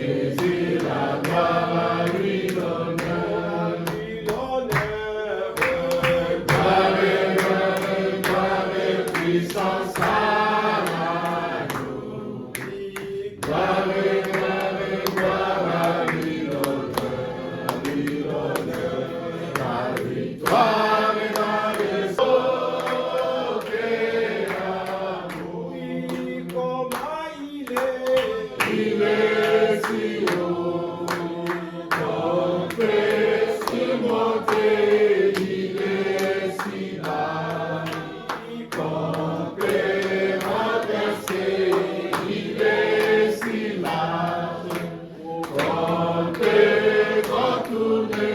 Jésus, la gloire à lui l'honneur. Gloire et puissance à l'agneau. Gloire à lui l'honneur, la victoire et la raison et l'amour. Il est si haut, complet, si monté, il est si bas, complet, renversé, il est si large, complet, contourné,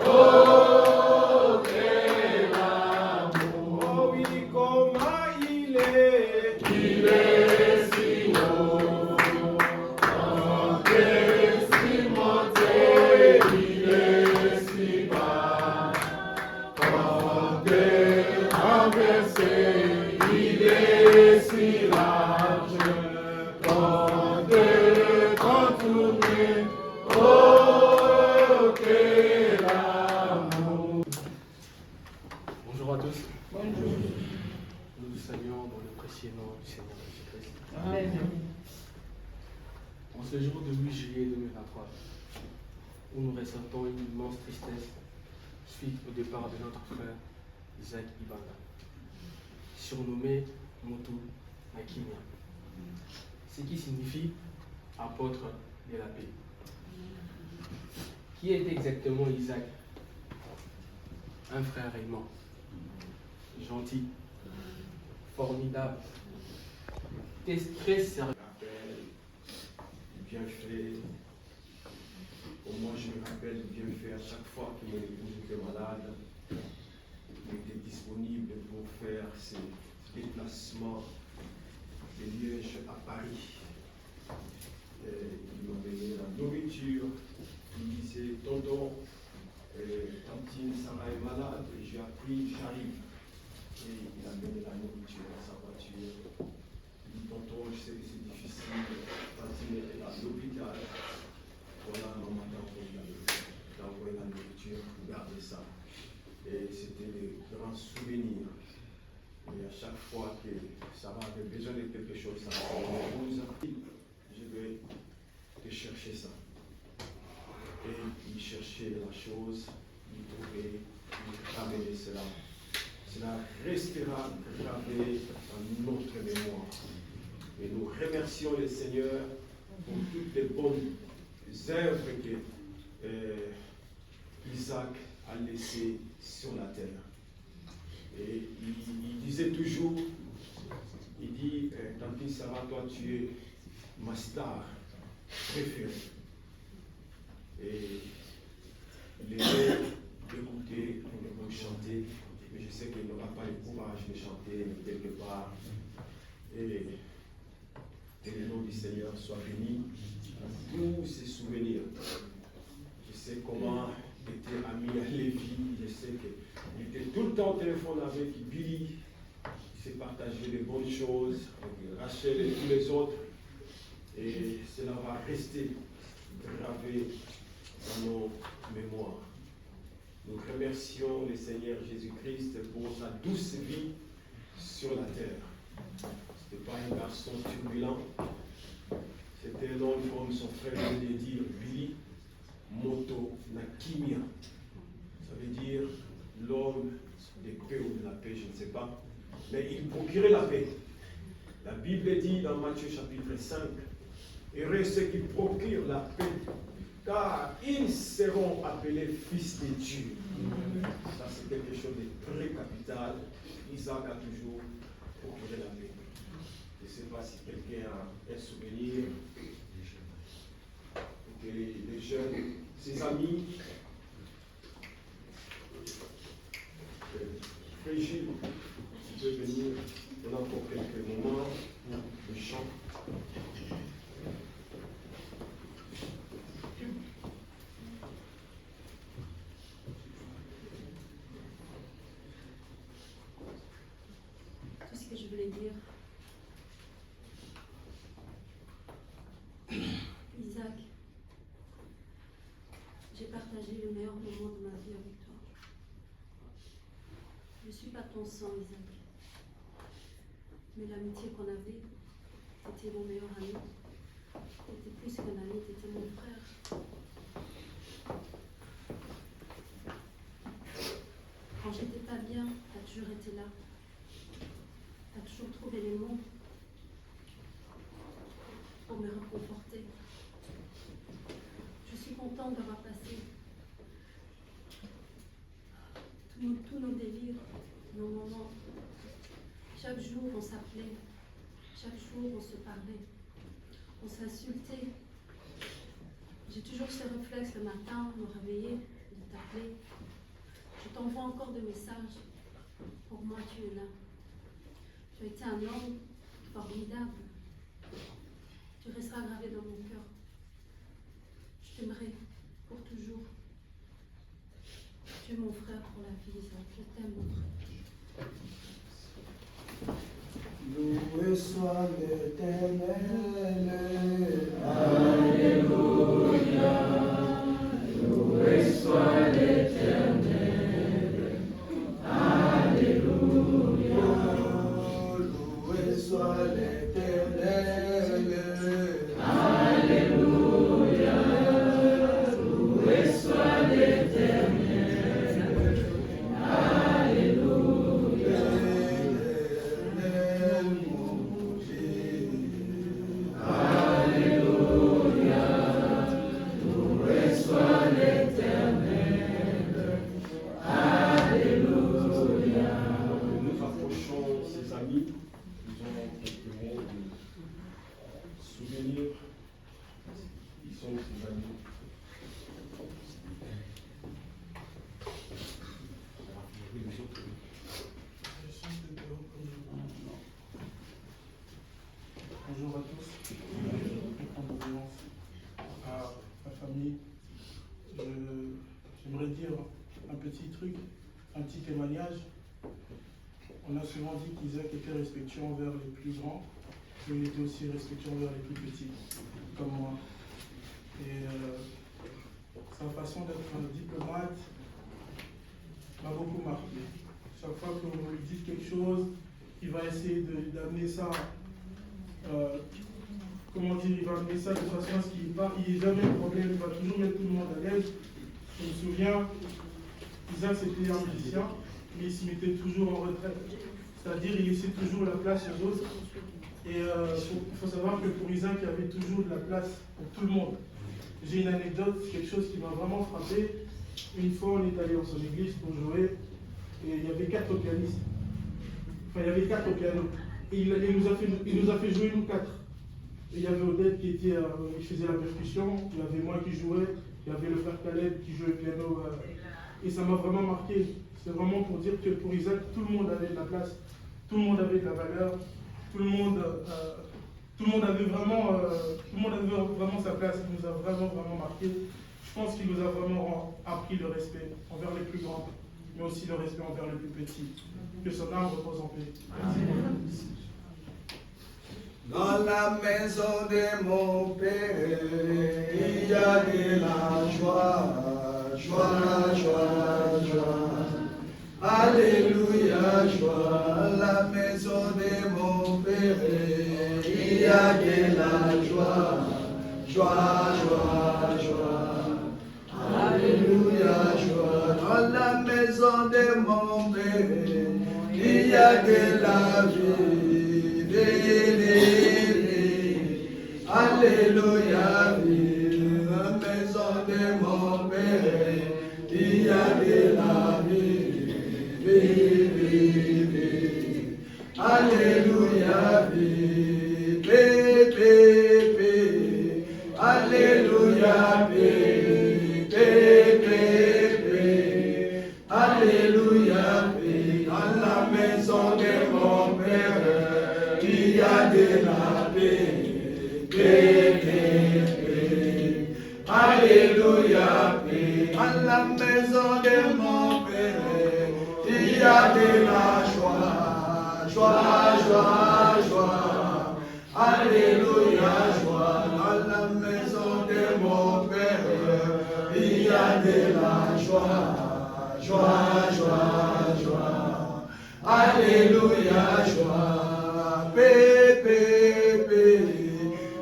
oh, quel amour. Il est si haut, complet, si monté, il est si bas, complet, renversé, il est si large, complet, contourné, oh, quel amour. Bonjour à tous. Nous vous saluons dans le précieux nom du Seigneur Jésus-Christ. Amen. En ce jour de 8 juillet 2023, où nous ressentons une immense tristesse suite au départ de notre frère Isaac Ibanga, surnommé Motu Nakimia, ce qui signifie apôtre de la paix. Qui est exactement Isaac? Un frère aimant, gentil, formidable, très sérieux. Bien fait. Au moins, je me rappelle bien fait à chaque fois que mon épouse était malade. Il était disponible pour faire ses déplacements de Liège à Paris. Il m'envoyait la nourriture. Il disait, tonton, tantine Sarah est malade, j'ai appris, j'arrive. Et il a donné la nourriture à sa voiture. Il dit, tonton, je sais que c'est difficile, tantine est à l'hôpital. Voilà, maman t'a envoyé la nourriture, regardez ça. Et c'était des grands souvenirs. Et à chaque fois que Sarah avait besoin de quelque chose, ça me épouse, je vais te chercher ça. Et il cherchait la chose, il trouvait, il ramenait cela. Cela restera gravé dans notre mémoire. Et nous remercions le Seigneur pour toutes les bonnes œuvres que Isaac a laissées sur la terre. Et il disait toujours, il dit, tantine Sarah, toi tu es ma star préférée. Et il aimait écouter, on chanter, mais je sais qu'il n'aura pas le courage de chanter quelque part. Et que le nom du Seigneur soit béni pour tous ces souvenirs. Je sais comment était ami à Lévi, je sais qu'il était tout le temps au téléphone avec Billy, il s'est partagé de bonnes choses avec Rachel et tous les autres, et cela va rester gravé dans nos mémoires. Nous remercions le Seigneur Jésus-Christ pour sa douce vie sur la terre. Ce n'était pas un garçon turbulent, c'était un homme comme son frère venait de dire, Billy Moto Nakimia. Ça veut dire l'homme de paix ou de la paix, je ne sais pas. Mais il procurait la paix. La Bible dit dans Matthieu chapitre 5, heureux ceux qui procurent la paix, car ils seront appelés fils de Dieu. Ça, c'est quelque chose de très capital. Isaac a toujours procuré la paix. Je ne sais pas si quelqu'un a un souvenir. Que les jeunes, ses amis, Frégile, tu peux venir, on a encore quelques moments de chant. Tout ce que je voulais dire. Isaac, ton sang, Isaac. Mais l'amitié qu'on avait, t'étais mon meilleur ami. T'étais plus qu'un ami, t'étais mon frère. Quand j'étais pas bien, t'as toujours été là. T'as toujours trouvé les mots pour me réconforter. Je suis contente d'avoir passé tous nos délires, nos moments. Chaque jour, on s'appelait. Chaque jour, on se parlait. On s'insultait. J'ai toujours ce réflexe le matin, me réveiller, de t'appeler. Je t'envoie encore des messages. Pour moi, tu es là. Tu as été un homme formidable. Tu resteras gravé dans mon cœur. Je t'aimerai pour toujours. Tu es mon frère pour la vie, Isaac. Je t'aime, mon frère. Loué soit l'Éternel. Alléluia. Loué soit l'Éternel. Alléluia. Loué soit l'Éternel. Alléluia. Loué soit l'Éternel. Bonjour à tous. Condoléances à ma famille. J'aimerais dire un petit truc, un petit témoignage. On a souvent dit qu'Isaac était respectueux envers les plus grands, mais il était aussi respectueux envers les plus petits, comme moi. Et sa façon d'être un diplomate m'a beaucoup marqué. Chaque fois que vous lui dites quelque chose, il va essayer d'amener ça. Comment dire, il va amener ça de façon à ce qu'il n'y ait jamais de problème, il va toujours mettre tout le monde à l'aise. Je me souviens, Isaac c'était un musicien, mais il se mettait toujours en retraite. C'est-à-dire, il laissait toujours la place aux autres. Et il faut savoir que pour Isaac, il y avait toujours de la place pour tout le monde. J'ai une anecdote, quelque chose qui m'a vraiment frappé. Une fois, on est allé dans son église pour jouer, et il y avait 4 pianistes. Enfin, il y avait 4 au piano. Et il nous a fait jouer nous 4. Et il y avait Odette qui faisait la percussion, il y avait moi qui jouais, il y avait le frère Caleb qui jouait le piano. Et ça m'a vraiment marqué. C'est vraiment pour dire que pour Isaac, tout le monde avait de la place, tout le monde avait de la valeur, tout le monde avait vraiment sa place. Il nous a vraiment marqué. Je pense qu'il nous a vraiment appris le respect envers les plus grands, mais aussi le respect envers les plus petits. Que son âme repose en paix. Merci. Dans la maison de mon Père, il y a de la joie, joie, joie, joie. Alléluia, joie. La maison de mon Père, il y a de la joie, joie, joie, joie. Alléluia, joie. Dans la maison de mon Père, il y a de la vie. Alléluia, vive la maison de mon Père, il y a de la vie, vive. Alléluia, vive, Alléluia, vive, Alléluia, vive dans la maison de mon Père. Il y a de la paix, Alléluia, paix. À la maison de mon Père, il y a de la joie, joie, joie, joie. Alléluia, joie. À la maison de mon Père, il y a de la joie, joie, joie, joie. Alléluia, joie, paix, paix, paix.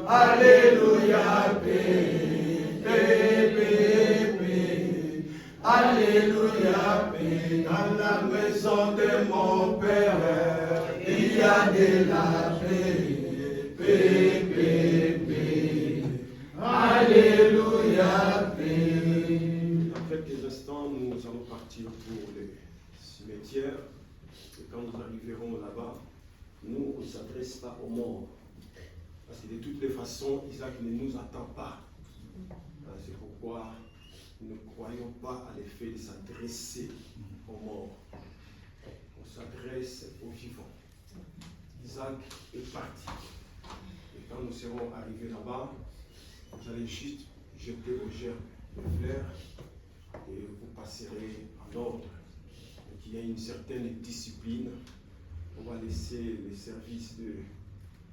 Alléluia, paix, paix, paix, paix. Alléluia, paix. Dans la maison de mon Père, il y a de la paix, paix, paix, paix. Alléluia, paix. Dans quelques instants, nous allons partir pour les cimetières. Et quand nous arriverons là-bas, nous, on ne s'adresse pas aux morts. Parce que de toutes les façons, Isaac ne nous attend pas. C'est pourquoi nous ne croyons pas à l'effet de s'adresser aux morts. On s'adresse aux vivants. Isaac est parti. Et quand nous serons arrivés là-bas, vous allez juste jeter au germe de fleurs et vous passerez en ordre. Donc il y a une certaine discipline. On va laisser les services de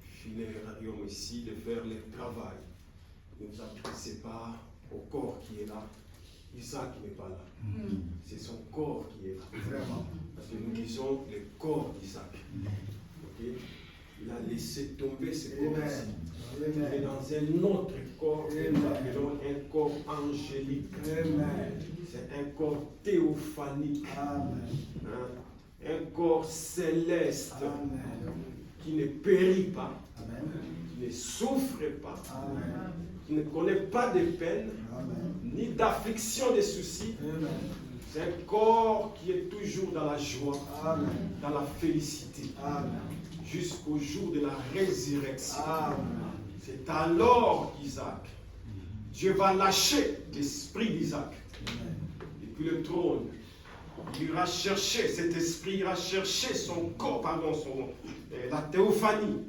funérarium ici de faire le travail. Ne vous adressez pas au corps qui est là. Isaac n'est pas là. C'est son corps qui est là. Vraiment. Parce que nous disons le corps d'Isaac. Okay? Il a laissé tomber ce corps-ci. Il est dans un autre corps, un corps angélique. C'est un corps théophanique. Un corps céleste. Qui ne périt pas, qui ne souffre pas, qui ne connaît pas de peine, ni d'affliction, de soucis. C'est un corps qui est toujours dans la joie, dans la félicité, jusqu'au jour de la résurrection. C'est alors qu'Isaac, Dieu va lâcher l'esprit d'Isaac. Et puis le trône, il ira chercher cet esprit, ira chercher son corps, la théophanie.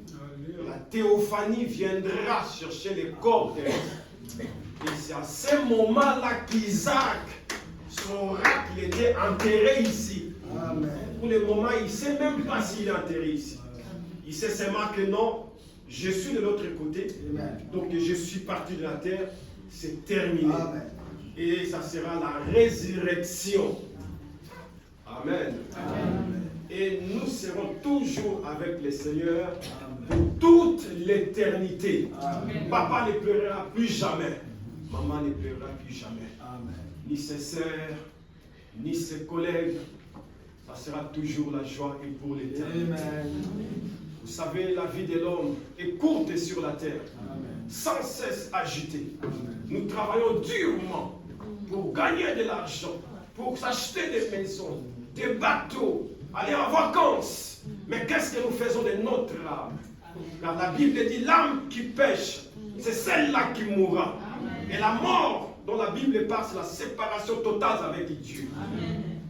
La théophanie viendra chercher les corps terrestres. Et c'est à ce moment-là qu'Isaac saura qu'il était enterré ici. Pour le moment, il ne sait même pas s'il est enterré ici. Il sait seulement que non, je suis de l'autre côté. Donc je suis parti de la terre. C'est terminé. Et ça sera la résurrection. Amen. Et nous serons toujours avec le Seigneur pour toute l'éternité. Papa ne pleurera plus jamais. Maman ne pleurera plus jamais. Ni ses sœurs, ni ses collègues. Ça sera toujours la joie et pour l'éternité. Vous savez, la vie de l'homme est courte sur la terre. Sans cesse agitée. Nous travaillons durement pour gagner de l'argent, pour s'acheter des maisons, des bateaux, aller en vacances. Mais qu'est-ce que nous faisons de notre âme? Car la Bible dit l'âme qui pêche, c'est celle-là qui mourra. Et la mort dont la Bible parle, c'est la séparation totale avec Dieu.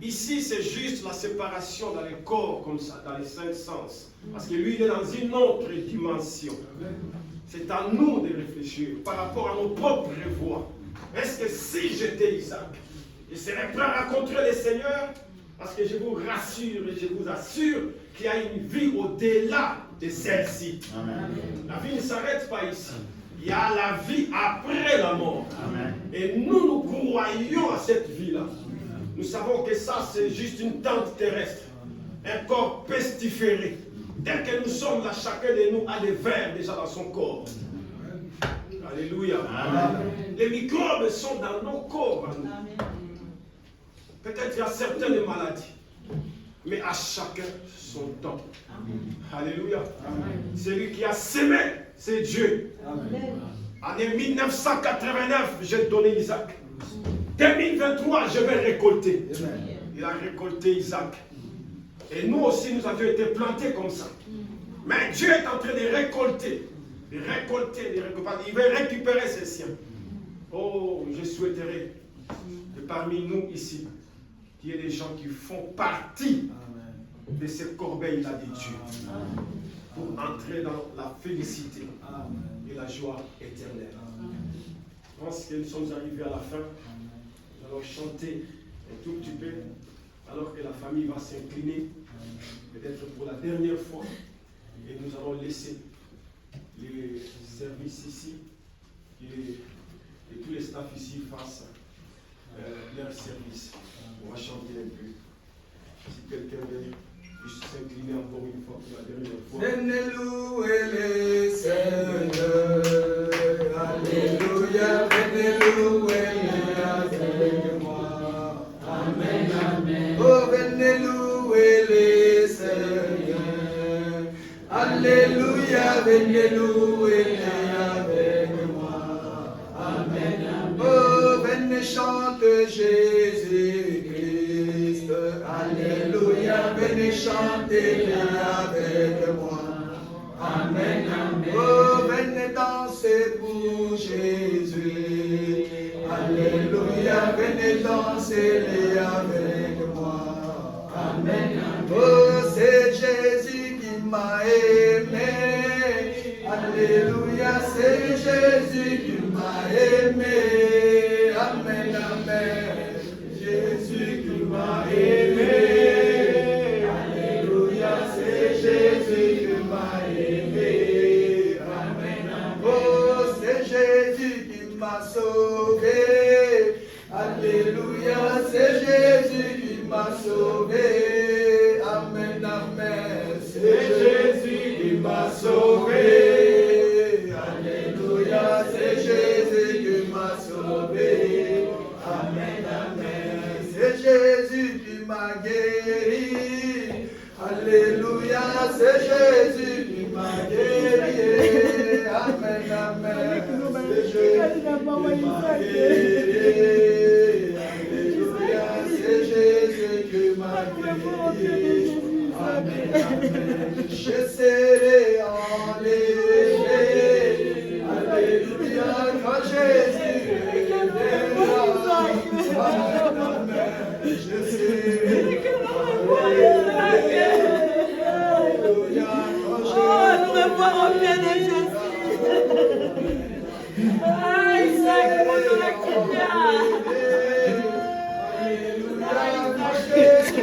Ici, c'est juste la séparation dans les corps, comme ça, dans les cinq sens. Parce que lui, il est dans une autre dimension. C'est à nous de réfléchir par rapport à nos propres voies. Est-ce que si j'étais Isaac, je serais prêt à rencontrer le Seigneur? Parce que je vous rassure et je vous assure qu'il y a une vie au-delà de celle-ci. La vie ne s'arrête pas ici. Il y a la vie après la mort. Et nous croyons à cette vie-là. Nous savons que ça, c'est juste une tente terrestre. Un corps pestiféré. Tel que nous sommes là, chacun de nous a des vers déjà dans son corps. Alléluia. Les microbes sont dans nos corps. Peut-être qu'il y a certaines maladies, mais à chacun son temps. Alléluia. Celui qui a semé, c'est Dieu. Année 1989, j'ai donné Isaac. 2023, je vais récolter. Il a récolté Isaac. Et nous aussi, nous avions été plantés comme ça. Mais Dieu est en train de récolter. De récolter, de récolter. Il veut récupérer ses siens. Oh, je souhaiterais que parmi nous ici, qu'il y ait des gens qui font partie de cette corbeille-là de Dieu. Pour entrer dans la félicité et la joie éternelle. Je pense que nous sommes arrivés à la fin. Nous allons chanter un tout petit peu, alors que la famille va s'incliner, peut-être pour la dernière fois. Et nous allons laisser les services ici et tous les staffs ici fassent leur service. On va chanter un peu. Si quelqu'un veut puisse s'incliner encore une fois pour la dernière fois. Venez louer les Seigneurs. Alléluia, venez louer avec moi. Amen, amen. Oh, venez louer les Seigneurs. Alléluia, venez louer avec moi. Amen, amen. Oh, venez chanter Jésus-Christ. Alléluia, venez chanter avec moi. Amen, amen. Oh, venez danser pour Jésus. Alléluia, venez danser avec moi. Amen, amen. Oh, c'est Jésus qui m'a aimé. Alléluia, c'est Jésus qui m'a aimé. Amen, amen. Jésus qui m'a aimé. Alléluia, c'est Jésus qui m'a aimé. Amen, amen. Oh, c'est Jésus qui m'a sauvé. Alléluia, c'est Jésus qui m'a sauvé. Amen, amen. C'est Jésus qui m'a sauvé. Alléluia, c'est Jésus qui m'a sauvé. Amen, amen. C'est Jésus qui m'a guéri. Alléluia, c'est Jésus qui m'a guéri. Amen, amen. C'est Jésus qui m'a guéri. Alléluia, c'est Jésus qui m'a guéri. Amen, amen. Je serai enlevé. Alléluia, quand Jésus viendra. Amen, amen. Je serai enlevé. Alléluia, quand Jésus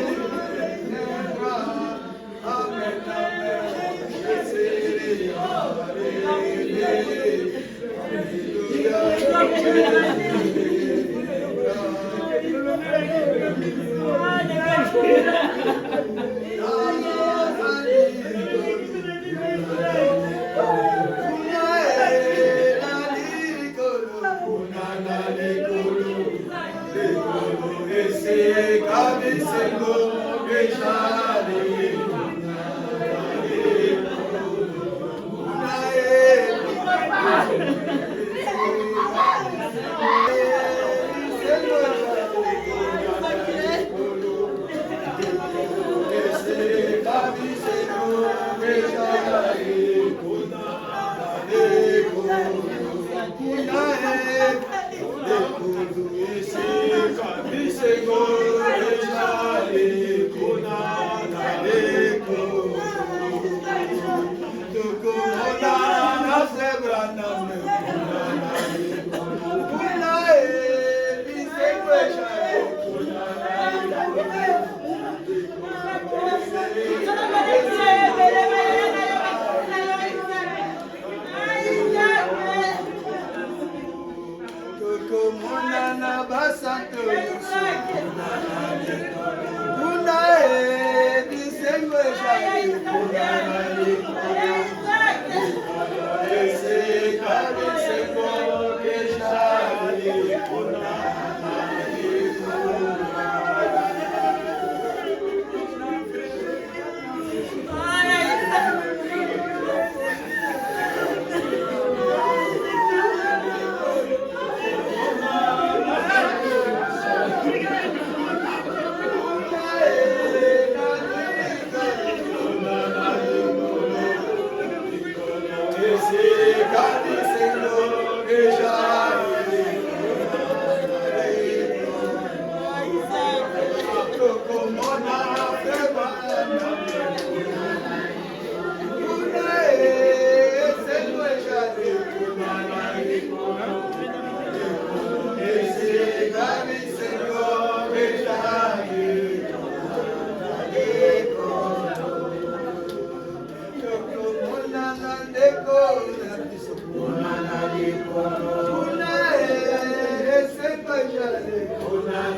Una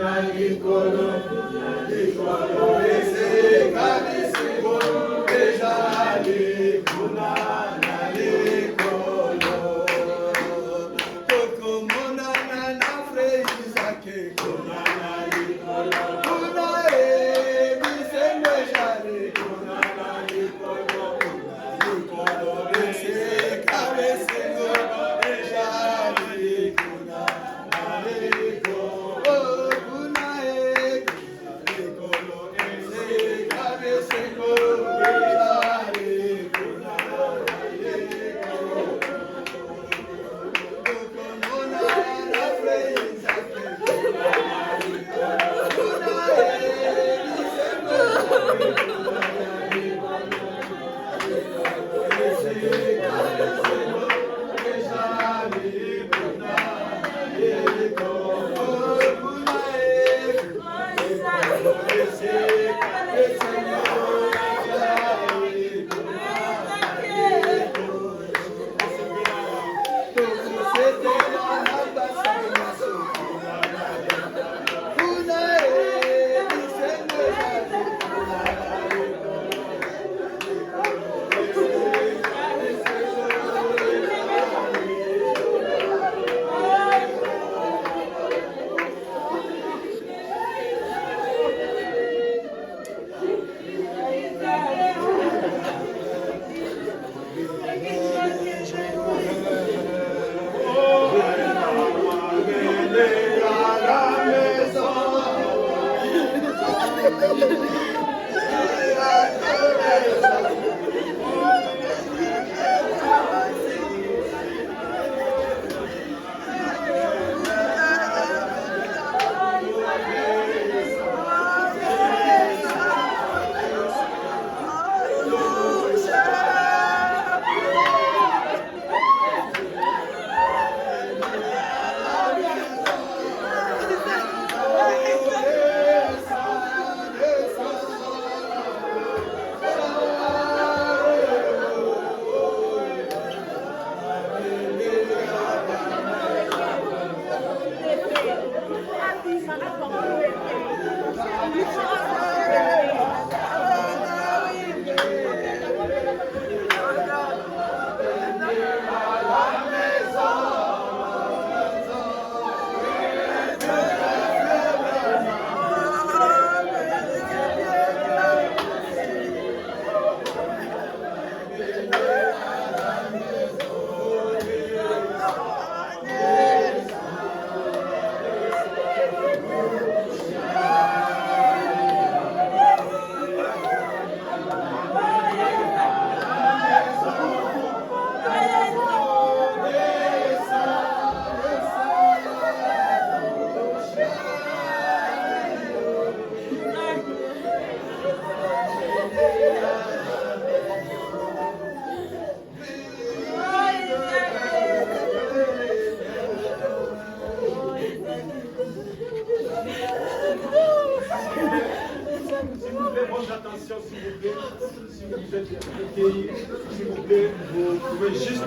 Vous pouvez juste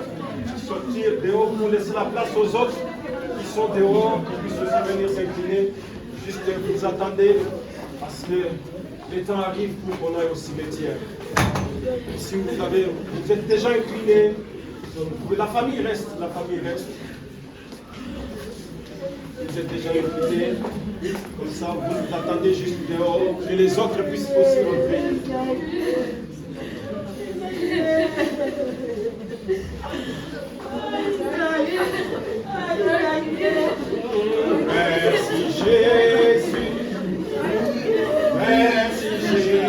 sortir dehors pour laisser la place aux autres qui sont dehors, qui puissent aussi venir s'incliner. Juste vous attendez parce que le temps arrive pour qu'on aille au cimetière. Si vous êtes déjà incliné, la famille reste. Vous êtes déjà incliné, comme ça vous attendez juste dehors, que les autres puissent aussi rentrer. Merci Jésus, merci Jésus,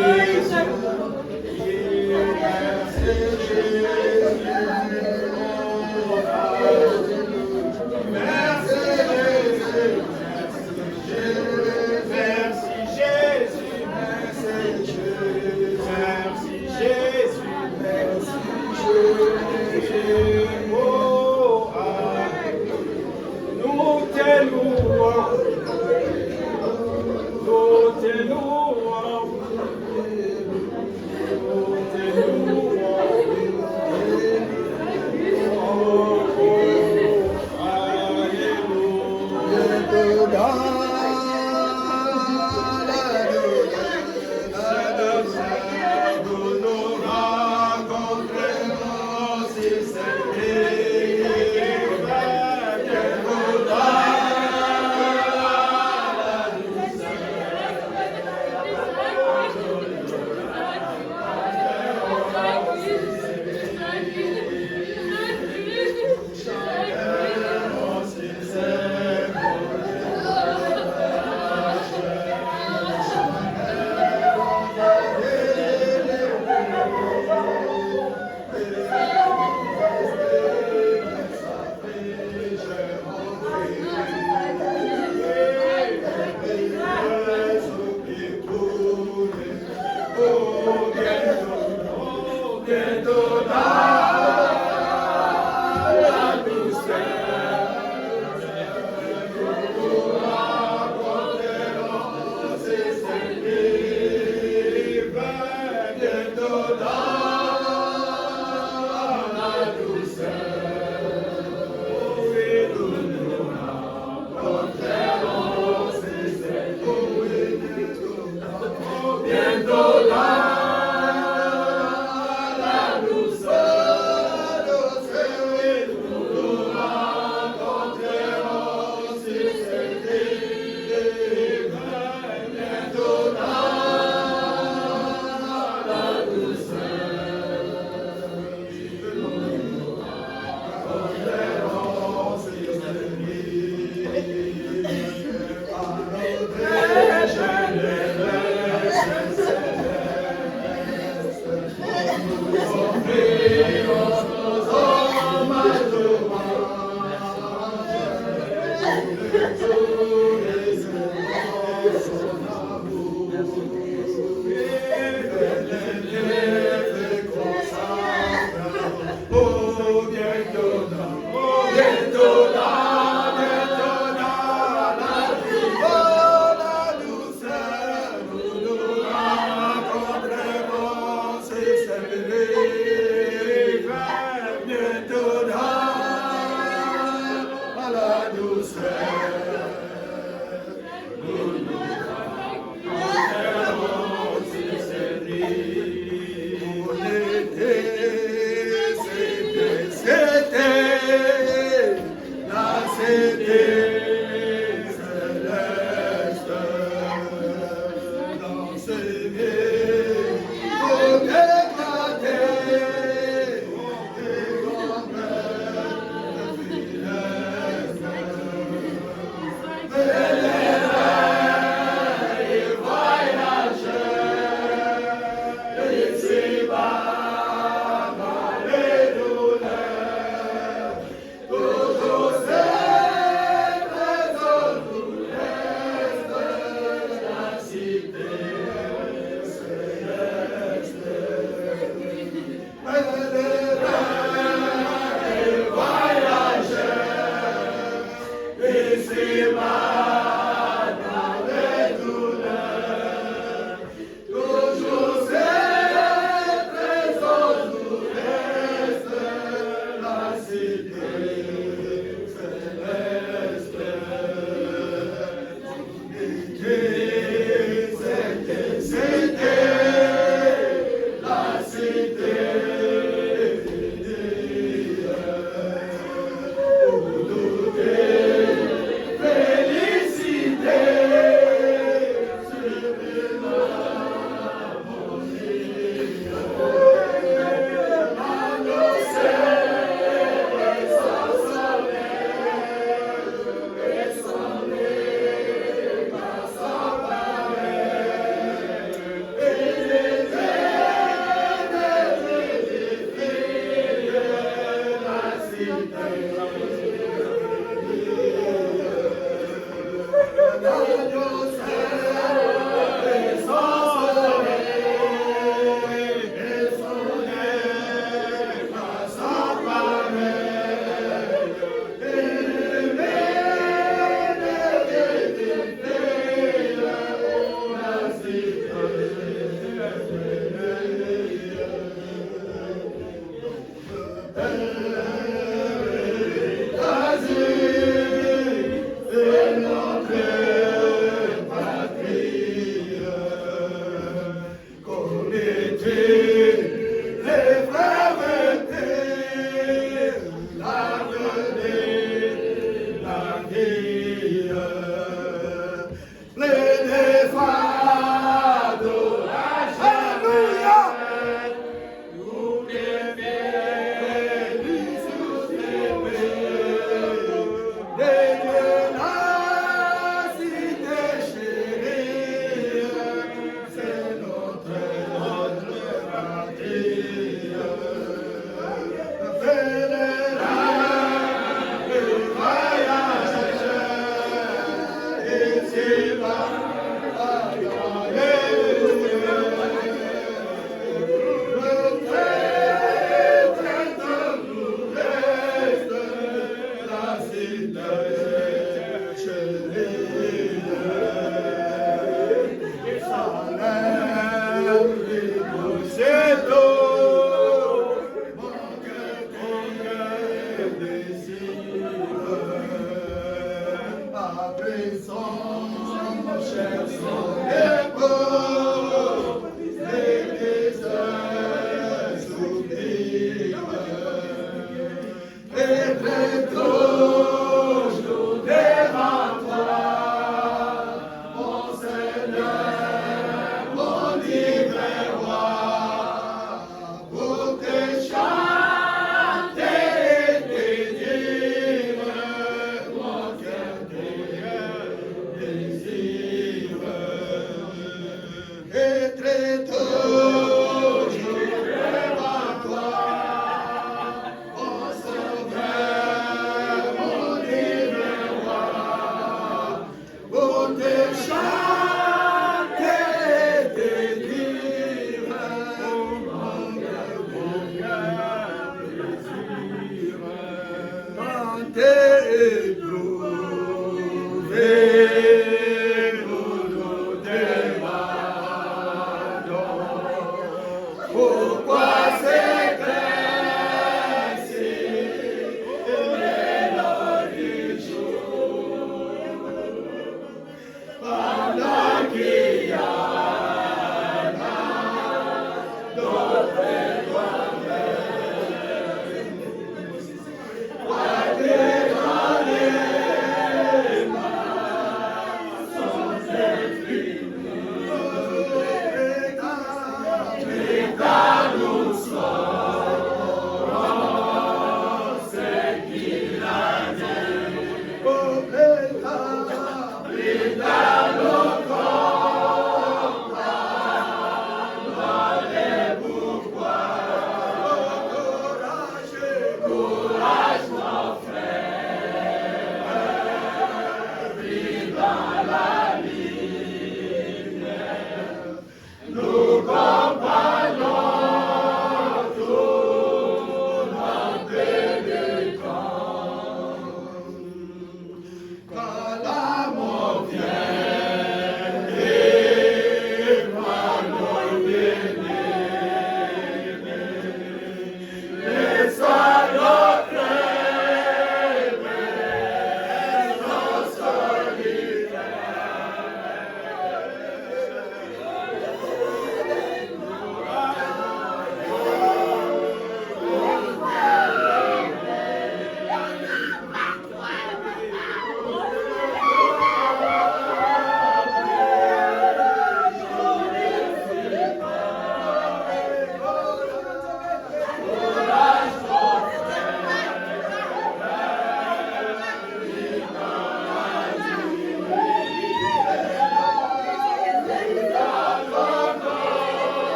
Désir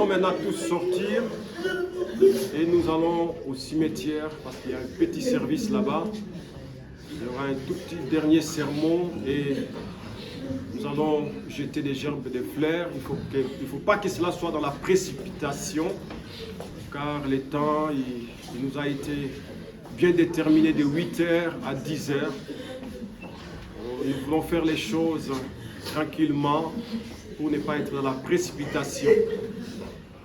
allons maintenant tous sortir et nous allons au cimetière parce qu'il y a un petit service là-bas. Il y aura un tout petit dernier sermon et nous allons jeter des gerbes, des fleurs. Il ne faut pas que cela soit dans la précipitation car le temps il nous a été bien déterminé de 8h à 10h. Nous voulons faire les choses tranquillement pour ne pas être dans la précipitation.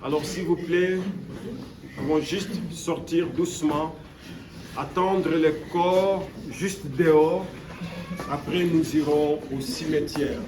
Alors s'il vous plaît, nous pouvons juste sortir doucement, attendre le corps juste dehors. Après nous irons au cimetière.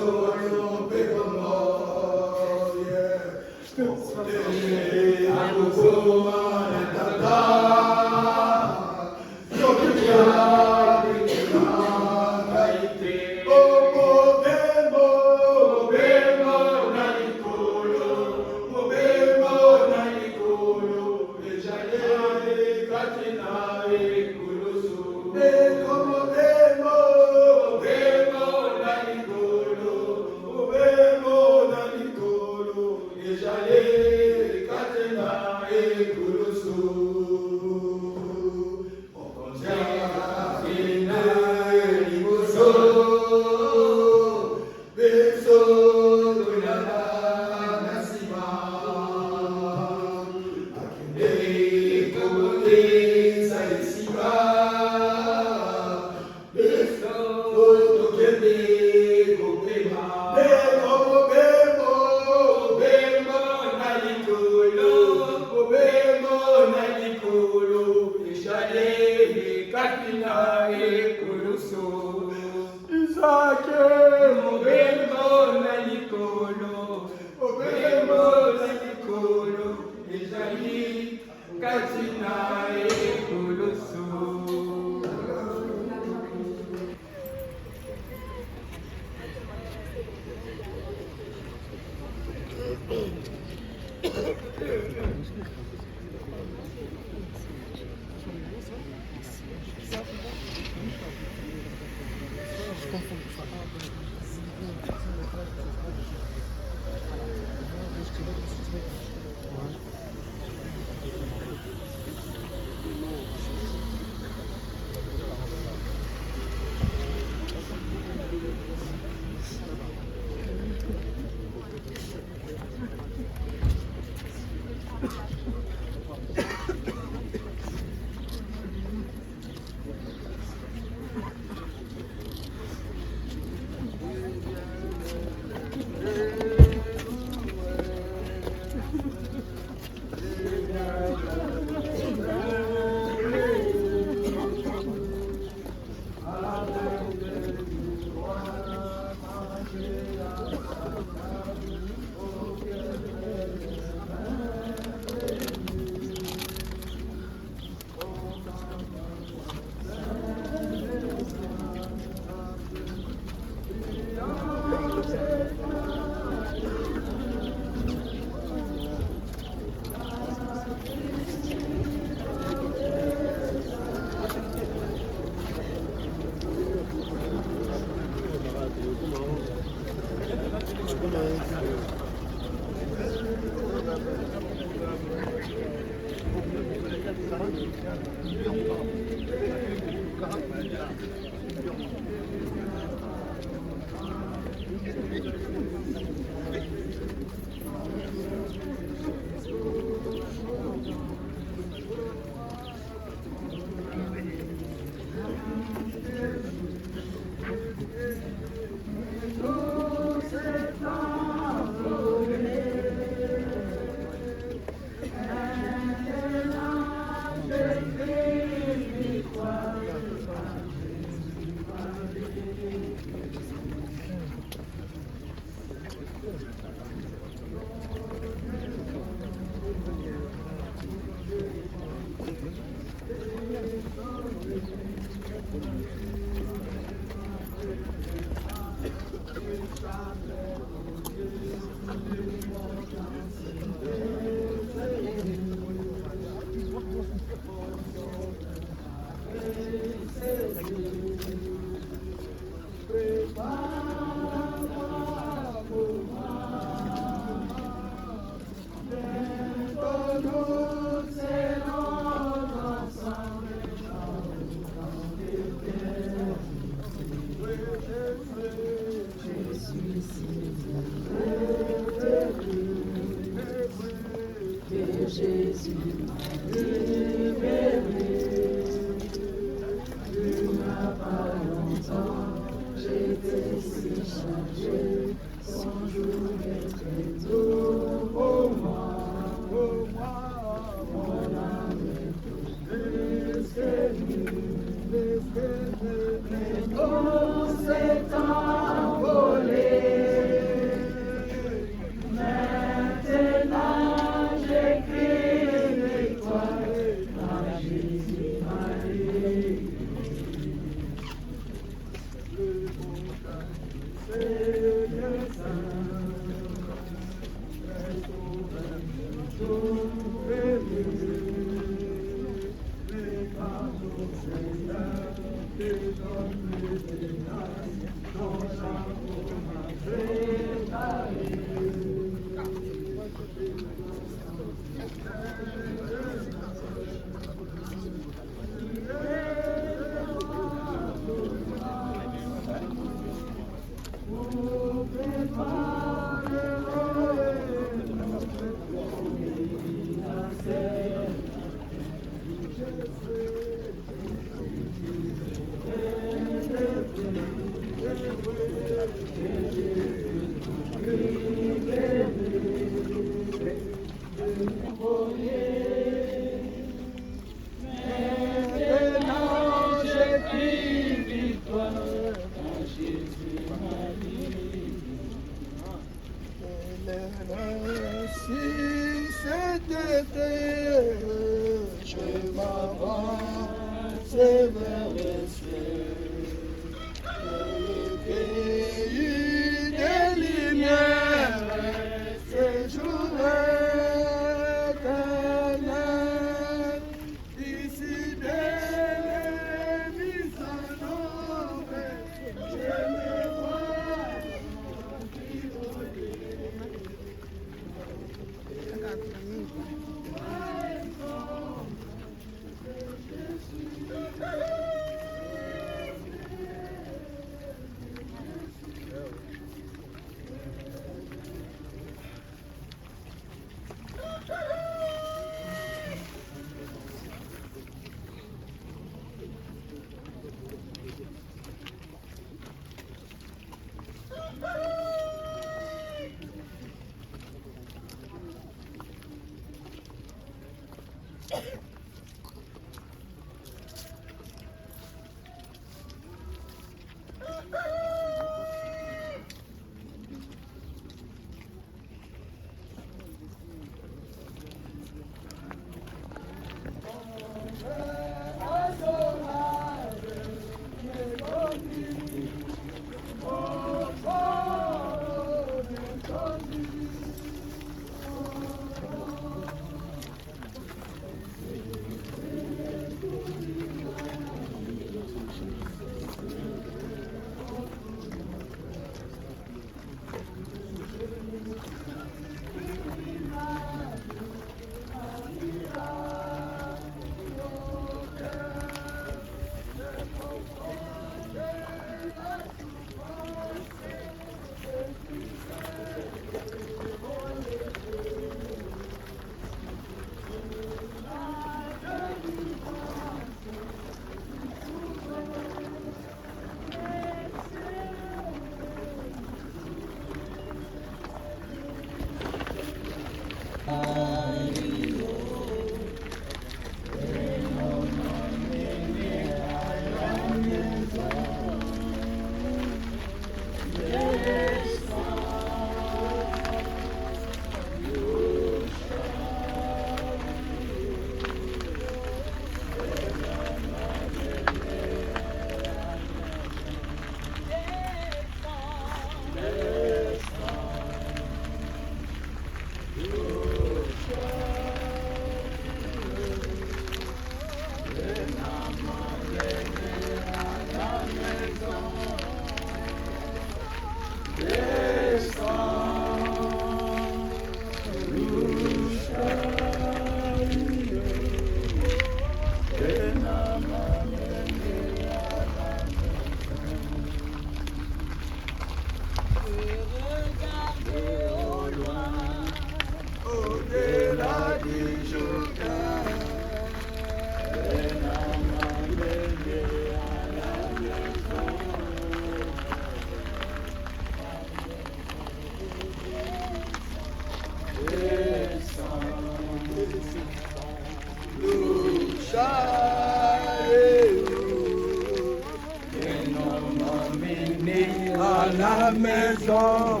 À la maison,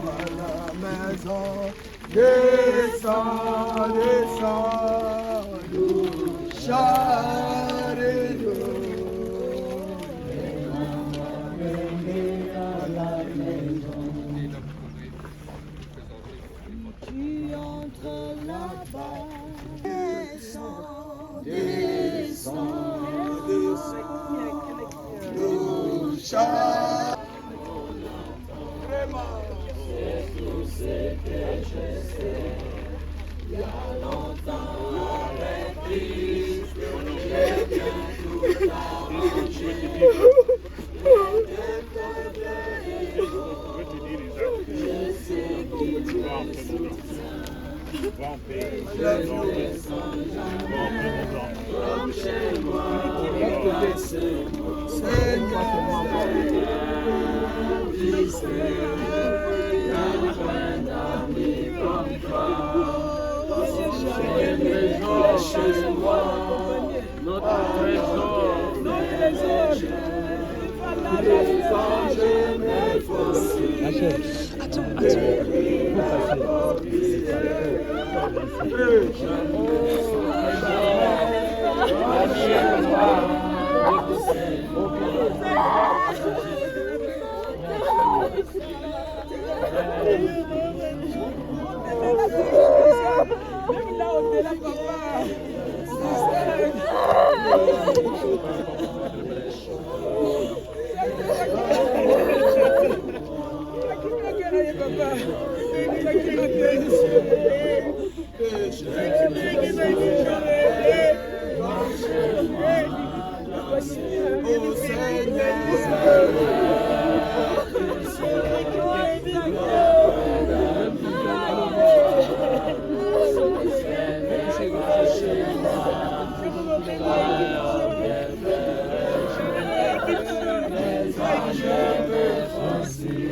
descends, descends, nous charrions. À la maison, tu entres là-bas, descends, descends, descends, nous charrions. C'est que je sais, il y a longtemps avec Christ, j'ai bien tout arrangé. Je sais qu'il je descends jamais, comme chez moi, Seigneur, chez moi, notre trésor, les anges me font Même là au-delà, papa.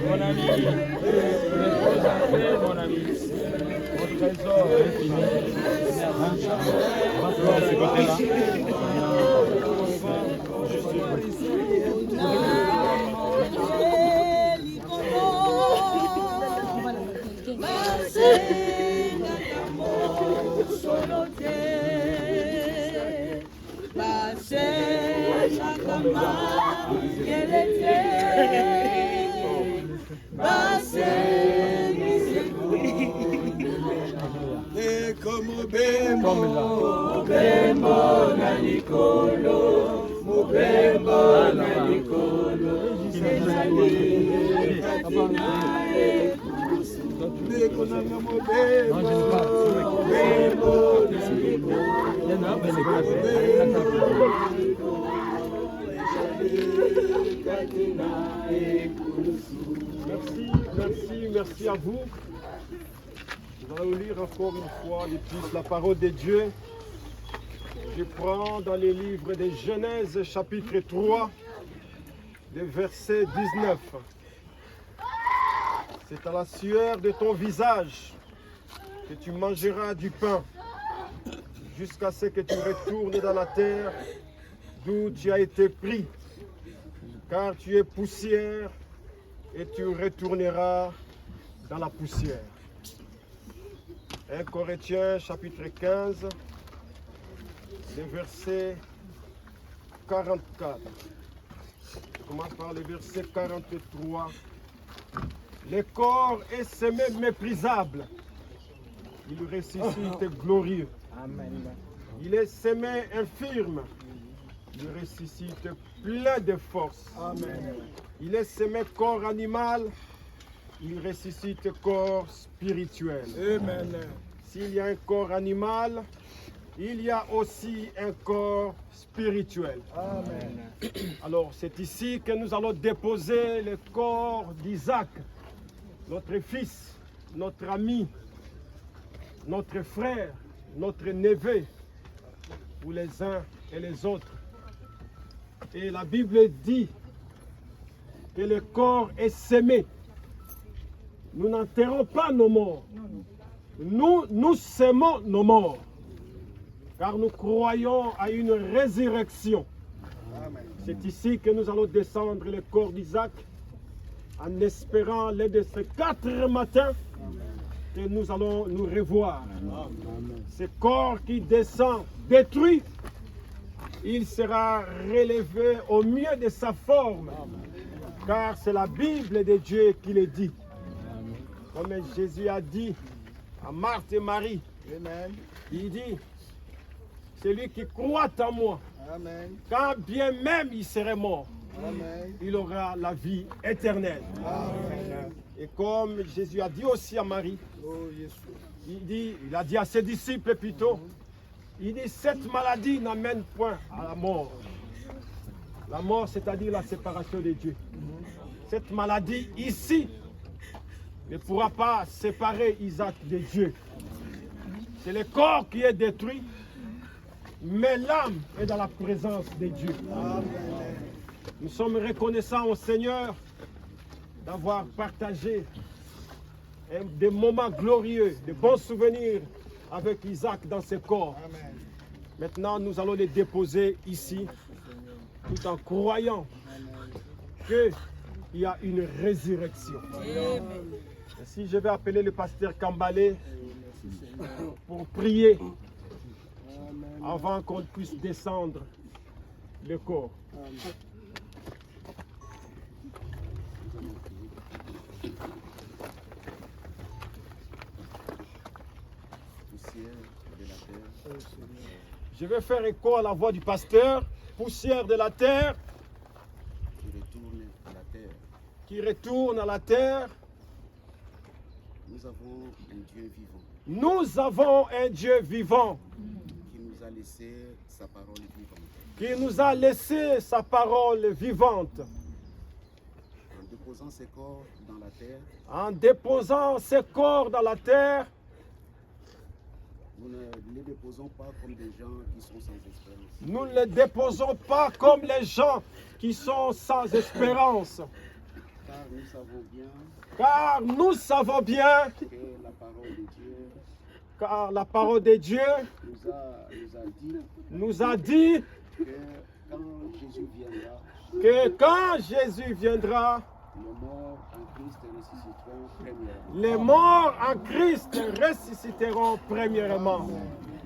Mon ami, mon ami, mon trésor infini. Como bembo na Nicolo, mo bembo na Nicolo, merci à vous. Nous allons lire encore une fois de plus la parole de Dieu. Je prends dans les livres de Genèse chapitre 3, le verset 19. C'est à la sueur de ton visage que tu mangeras du pain, jusqu'à ce que tu retournes dans la terre d'où tu as été pris, car tu es poussière et tu retourneras dans la poussière. 1 Corinthiens chapitre 15, le verset 44. Je commence par le verset 43. Le corps est semé méprisable, il ressuscite glorieux. Amen. Il est semé infirme, il ressuscite plein de force. Amen. Il est semé corps animal, il ressuscite corps spirituel. Amen. S'il y a un corps animal, il y a aussi un corps spirituel. Amen. Alors c'est ici que nous allons déposer le corps d'Isaac, notre fils, notre ami, notre frère, notre neveu, pour les uns et les autres. Et la Bible dit que le corps est semé. Nous n'enterrons pas nos morts. Nous semons nos morts. car nous croyons à une résurrection. C'est ici que nous allons descendre le corps d'Isaac en espérant l'un de ces 4 matins que nous allons nous revoir. Ce corps qui descend détruit, il sera relevé au mieux de sa forme, car c'est la Bible de Dieu qui le dit. Comme Jésus a dit à Marthe et Marie, il dit, celui qui croit en moi, quand bien même il serait mort, il aura la vie éternelle. Et comme Jésus a dit aussi à Marie, il a dit à ses disciples plutôt, il dit, cette maladie n'amène point à la mort. La mort, c'est-à-dire la séparation de Dieu. Cette maladie ici ne pourra pas séparer Isaac de Dieu. C'est le corps qui est détruit, mais l'âme est dans la présence de Dieu. Nous sommes reconnaissants au Seigneur d'avoir partagé des moments glorieux, de bons souvenirs avec Isaac dans ses corps. Maintenant, nous allons les déposer ici, tout en croyant qu'il y a une résurrection. Ainsi, je vais appeler le pasteur Kambalé pour prier avant qu'on puisse descendre le corps. Je vais faire écho à la voix du pasteur, poussière de la terre, qui retourne à la terre. Nous avons un Dieu vivant. Nous avons un Dieu vivant Qui nous a laissé sa parole vivante. qui nous a laissé sa parole vivante. En déposant ses corps dans la terre, En déposant ses corps dans la terre, nous ne les déposons pas comme des gens qui sont sans espérance. nous ne les déposons pas comme les gens qui sont sans espérance. Car nous savons bien Car nous savons bien que la parole de Dieu car la parole de Dieu nous a dit que quand Jésus viendra, que quand Jésus viendra, les morts en Christ ressusciteront premièrement. les morts en Christ ressusciteront premièrement.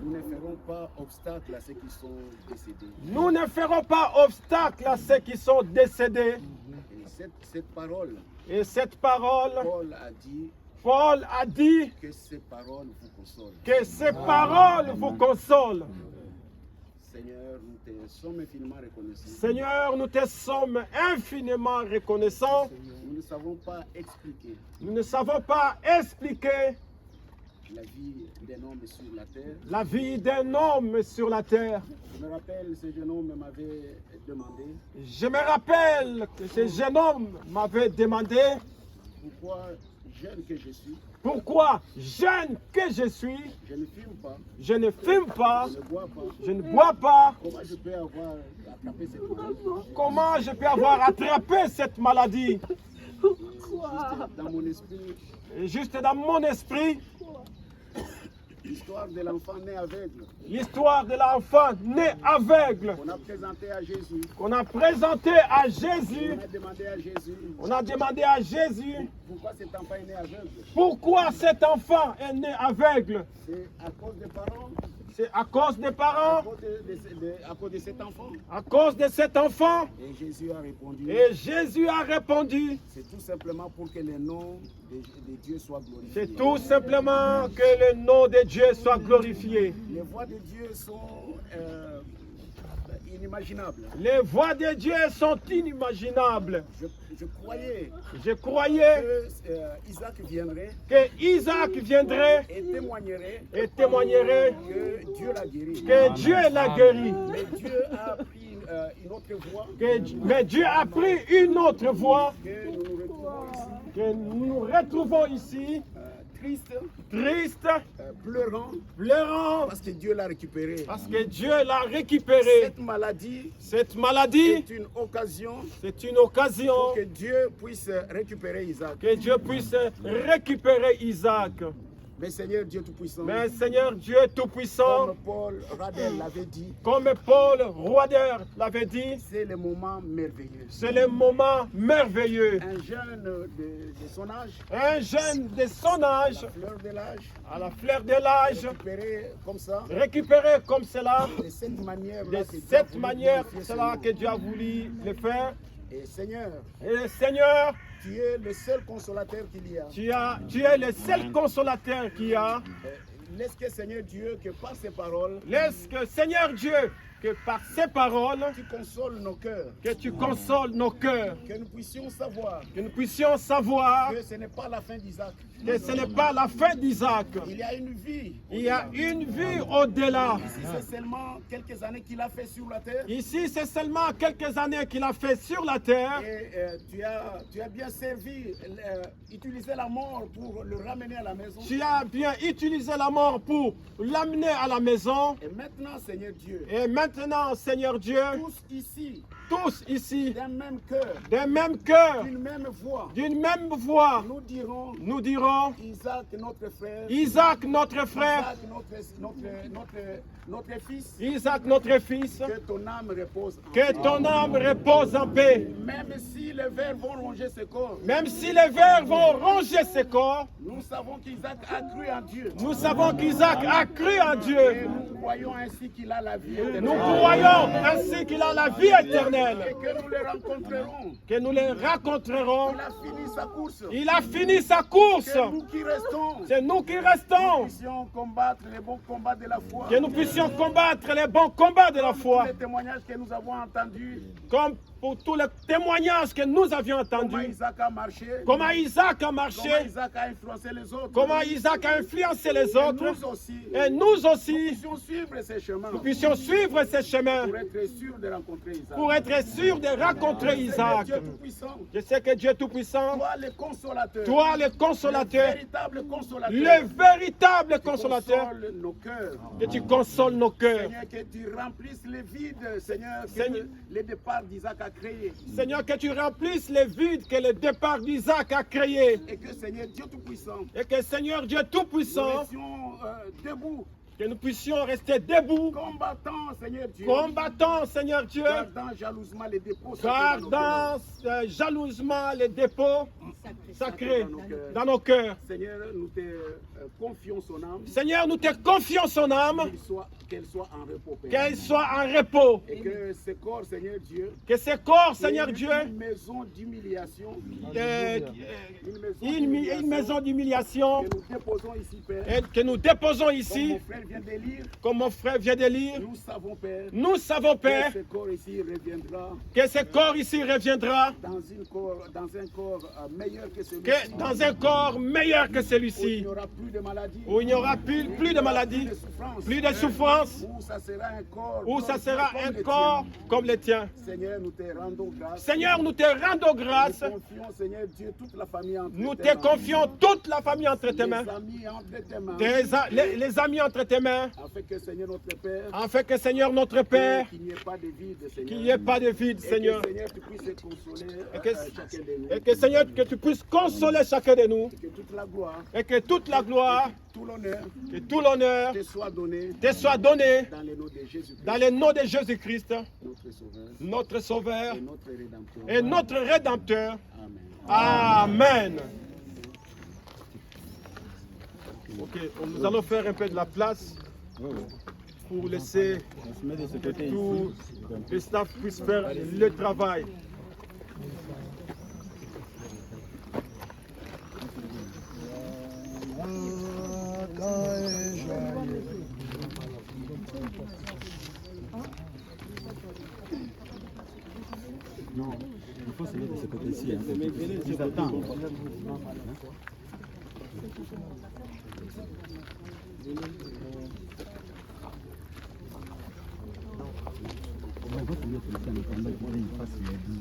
Nous ne ferons pas obstacle à ceux qui sont décédés. Nous ne ferons pas obstacle à ceux qui sont décédés. Et cette parole, Et cette parole, Paul a dit que ces paroles vous consolent. que ces paroles vous consolent. Seigneur, nous te sommes infiniment reconnaissants. Seigneur, nous te sommes infiniment reconnaissants. Nous ne savons pas expliquer Nous ne savons pas expliquer la vie d'un homme sur la terre. la vie d'un homme sur la terre. Je me rappelle, ce jeune homme m'avait demandé Je me rappelle que ce jeune homme m'avait demandé pourquoi, jeune que je suis, pourquoi, jeune que je suis, je ne fume pas, je ne fume pas, je ne bois pas. je ne bois pas. Comment je peux avoir attrapé cette maladie? Comment je peux avoir attrapé cette maladie? Juste dans mon esprit, Et juste dans mon esprit, l'histoire de l'enfant né aveugle l'histoire de l'enfant né aveugle qu'on a présenté à Jésus. qu'on a présenté à Jésus. On a demandé à Jésus On a demandé à Jésus pourquoi cet enfant est né aveugle. pourquoi cet enfant est né aveugle. C'est à cause des parents, C'est à cause des à parents, cause de cet enfant. à cause de cet enfant. Et Jésus a répondu, Et Jésus a répondu, c'est tout simplement pour que le nom de Dieu soit glorifié. c'est tout simplement que le nom de Dieu soit glorifié. Les voies de Dieu sont inimaginables. Les voies de Dieu sont inimaginables. Je croyais Je croyais que Isaac viendrait que Isaac viendrait et témoignerait et témoignerait que Dieu l'a guéri. que Dieu l'a guéri. Mais Dieu a pris une autre voie Mais Dieu a pris une autre voie que nous nous retrouvons ici, que nous nous retrouvons ici, triste, triste, pleurant, pleurant, parce que Dieu l'a récupéré. parce que Dieu l'a récupéré. Cette maladie Cette maladie, est une occasion c'est une occasion pour que Dieu puisse récupérer Isaac. que Dieu puisse récupérer Isaac. Mais Seigneur Dieu Tout-Puissant, Mais Seigneur Dieu Tout-Puissant, comme Paul Radel l'avait dit, comme Paul Roider l'avait dit, c'est le moment merveilleux. c'est le moment merveilleux. Un jeune de son âge, Un jeune de son âge, fleur de l'âge, à la fleur de l'âge, récupéré comme ça, récupéré comme cela, de cette manière, de cette manière, c'est là que Dieu a voulu le faire. Et Seigneur, Et Seigneur, tu es le seul consolateur qu'il y a. tu es le seul consolateur qu'il y a. Laisse que Seigneur Dieu, que par ses paroles, Laisse que Seigneur Dieu, que par ces paroles, tu consoles nos cœurs, que tu consoles nos cœurs, que nous puissions savoir que nous puissions savoir que ce n'est pas la fin d'Isaac. que ce n'est pas la fin d'Isaac. Il y a une vie. Il y a une vie au-delà. Ici, c'est seulement quelques années qu'il a fait sur la terre. Ici, c'est seulement quelques années qu'il a fait sur la terre. Et tu as bien servi, utilisé la mort pour le ramener à la maison. Tu as bien utilisé la mort pour l'amener à la maison. Et maintenant, Seigneur Dieu, Et maintenant, Seigneur Dieu, tous ici, d'un même cœur, d'un même cœur, d'une même voix, d'une même voix, nous dirons Isaac, notre frère, notre frère, Isaac, notre fils, Isaac, notre fils, que ton âme repose en que ton âme repose en paix. Même si les vers vont ronger ce corps, Même si les vers vont ronger ses corps, nous savons qu'Isaac a cru en Dieu. nous savons qu'Isaac a cru en Et Dieu. nous croyons ainsi qu'il a la vie éternelle. Nous croyons ainsi qu'il a la vie éternelle. Et que nous le rencontrerons. Que nous les rencontrerons. Il a fini sa course. Il a fini sa course. C'est nous qui restons. C'est nous qui Nous restons. puissions combattre les bons combats de la foi. Que nous puissions combattre les bons combats de la foi. Les témoignages que nous avons entendus. Comme pour tous les témoignages que nous avions Comment entendus. Isaac a marché. Comment Isaac a marché. Comment Isaac a influencé les autres. Comment Isaac a influencé les autres. Nous aussi. Et nous aussi, Puissions suivre ces chemins. nous puissions suivre ces chemins Pour être sûr de rencontrer Isaac. pour être sûrs de rencontrer Isaac. Dieu Tout-Puissant. Je sais que Dieu Tout-Puissant, Toi le consolateur. toi le Le consolateur, véritable consolateur. le véritable Tu consolateur, consoles nos cœurs. que tu consoles nos cœurs. Seigneur, que tu remplisses les vides, Seigneur, que Seigneur. le départ d'Isaac a créé. Seigneur, que tu remplisses les vides que le départ d'Isaac a créés. Et que Seigneur Dieu Tout-Puissant, Et que Seigneur Dieu nous Tout-Puissant, restions debout, que nous puissions rester debout, combattant, Seigneur Dieu, combattant, Seigneur Dieu, gardant jalousement les dépôts sacrés dans nos gardant jalousement les dépôts sacrés dans nos cœurs. Seigneur, nous te confions son âme, Seigneur, nous te confions son âme, qu'elle soit en repos, Père. qu'elle soit en repos. Et que ce corps, Seigneur Dieu, Que ce corps, Seigneur Dieu, une maison d'humiliation, une maison d'humiliation que nous déposons ici, Père, et que nous déposons comme ici, mon frère vient de lire, comme mon frère vient de lire. nous savons, Père, Nous savons, Père, que ce corps ici reviendra que ce corps ici reviendra, dans un corps meilleur que celui-ci, que dans un corps meilleur que où il celui-ci, n'y aura plus de maladies, où il n'y aura plus de maladies, plus de souffrances, où ça sera un corps, où ça sera comme un le corps tien. comme le tien. Seigneur, nous te rendons grâce. Seigneur, nous te rendons grâce. Nous confions, Seigneur Dieu, toute la famille entre Nous tes te mains. confions toute la famille entre tes mains. Les amis entre tes mains. Les amis entre tes mains, Afin que, Seigneur, notre Père, afin que Seigneur notre Père, qu'il n'y ait pas de vide, Seigneur. qu'il n'y ait pas de vide, Seigneur. Et que, Seigneur, tu puisses consoler chacun de nous. Et que Seigneur, que tu puisses consoler chacun de nous. Que toute la gloire, Et que toute la gloire, tout l'honneur que tout l'honneur te soit donné te soit donné dans le nom de Jésus-Christ, dans le nom de Jésus-Christ, notre Sauveur notre Sauveur et notre Rédempteur. et notre Rédempteur. Amen. Amen. Ok, nous allons faire un peu de la place pour laisser que tout le staff puisse faire le travail. Non, il faut se mettre de ce côté-ci. Ils attendent. On va se mettre ici en attendant qu'il fasse les deux.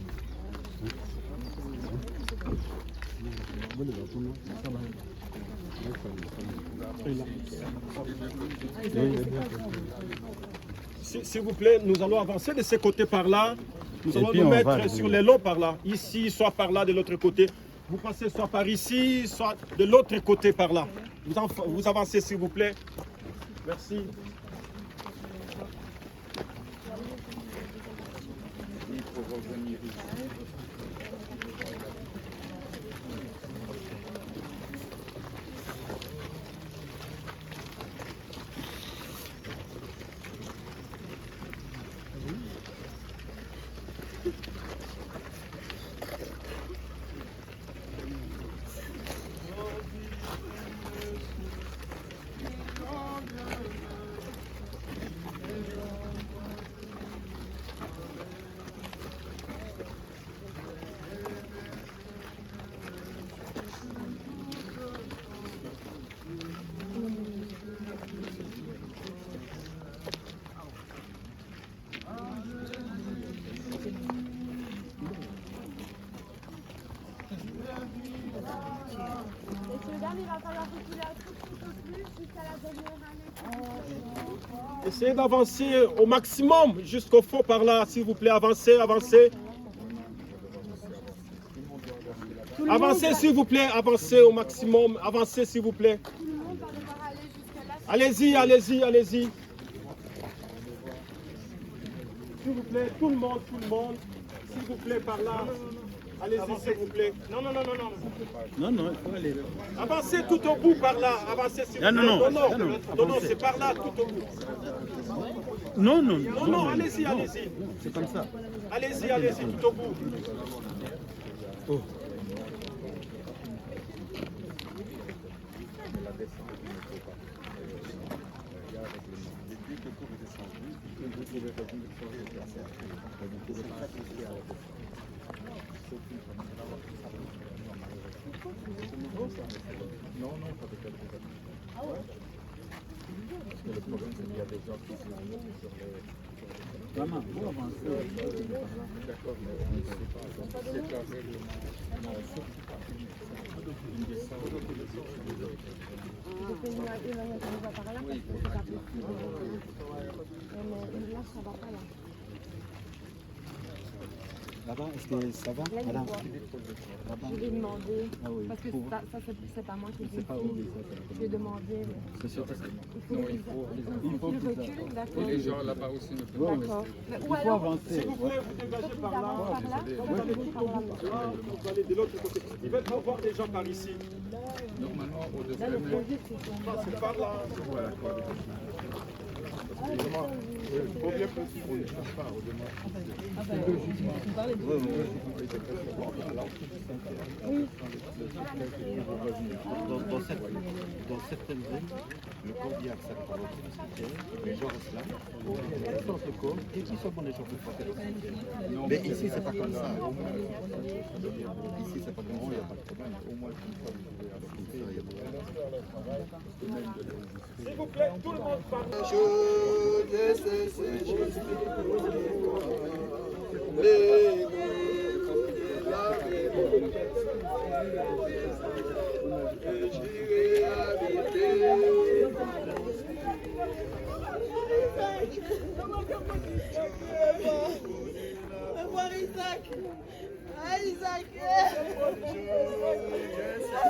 S'il vous plaît, nous allons avancer de ce côté par là. Nous allons puis nous on va mettre revenir. sur les longs par là. Ici, soit par là, de l'autre côté. vous passez soit par ici, soit de l'autre côté par là. Vous avancez s'il vous plaît. Merci. Essayez d'avancer au maximum jusqu'au fond par là, s'il vous plaît. Avancez, avancez. Avancez, s'il vous plaît. Avancez au maximum. Avancez, s'il vous plaît. Allez-y, allez-y, allez-y. S'il vous plaît, tout le monde, s'il vous plaît, par là. Allez-y, s'il vous plaît. Non, non, non, non, non. Non, non, il faut aller. Avancez tout au bout par là. Avancez, s'il vous plaît. Non, non, c'est par là, tout au bout. Non, non, Non, non, allez-y, allez-y. c'est comme ça. Allez-y, allez-y, tout au bout. Oh. Non, non, pas de cas. Ah ouais. Parce que le problème, c'est qu'il y a des gens qui sont sur les... Vraiment, pour avancer, d'accord, mais on ne sait pas. Donc, c'est pas règlement. Non, surtout pas. Une descente. Là-bas, est-ce que ça va, madame? Je vais demander, Ah oui, parce que ça c'est pas moi qui c'est pas où je vais demander. c'est sûr. Non, il faut qu'il recule, d'accord. Les gens là-bas aussi ne peuvent pas D'accord. rester. Ou Il faut alors, avancer. S'il vous plaît, vous dégagez par là. par là, vous allez par là. Ah, vous allez de l'autre côté. Il va y avoir des gens par ici. Normalement, on Là, devrait le mettre... projet, c'est C'est par là. Voilà, quoi. Combien possible, on ne change pas, on demande. Dans certaines zones, le corps y accepte pour les gens restent là, ils sortent le corps, et puis sont les gens plus forts. Mais ici, c'est pas comme ça. Ici, c'est pas comme ça, il n'y a pas de problème. Au moins, S'il vous plaît, tout le monde parle. Isaac!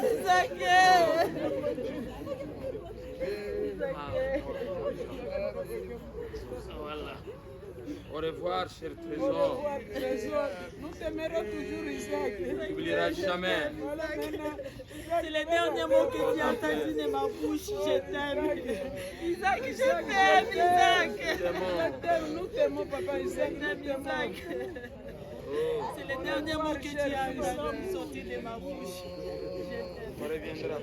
Isaac! Voilà. Au revoir, cher Au trésor. revoir, trésor. Nous t'aimerons toujours, Isaac. Tu n'oublieras jamais. C'est le dernier mot que tu as entendu de ma bouche. Je t'aime. Isaac, je t'aime, Isaac. Je t'aime. Nous t'aimons, papa Isaac. Isaac. C'est le dernier mot que tu as entendu sortir de ma bouche. On reviendra.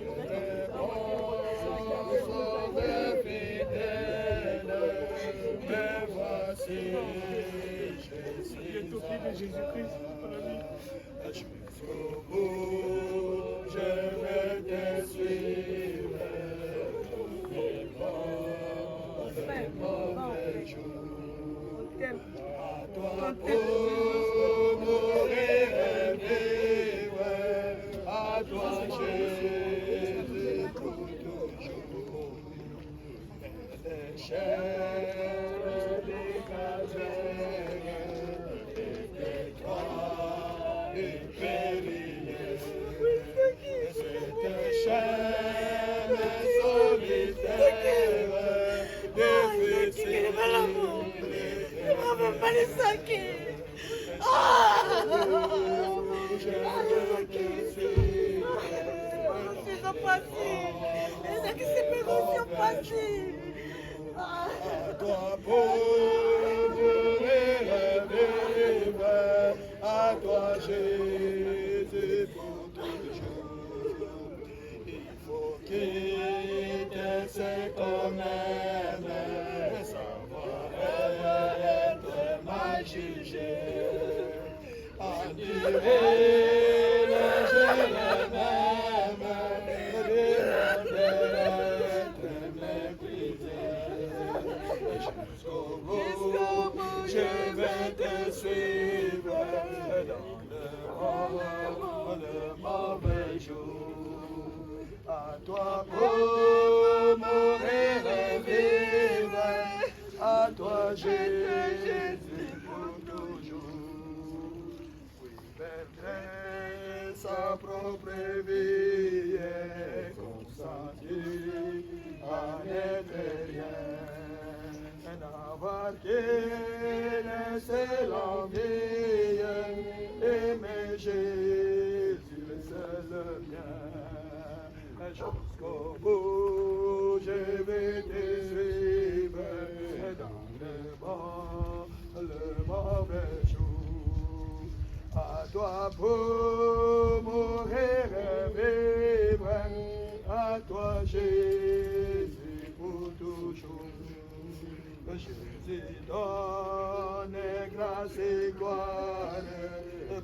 toi pauvre et à toi Jésus pour toujours. Il faut quitter ce qu'on aime, savoir être mal jugé. Admirer le je le même, jusqu'au bout, je vais te suivre dans le mauvais jour. À toi pour mourir et vivre, à toi Jésus pour toujours. Oui, perdre sa propre vie et consentir à n'être rien. N'avoir qu'une seule envie, aimer Jésus, le seul bien. Jusqu'au bout, je vais te suivre dans le mauvais jour. À toi pour mourir et vivre, à toi Jésus pour toujours. Jésus donne grâce et gloire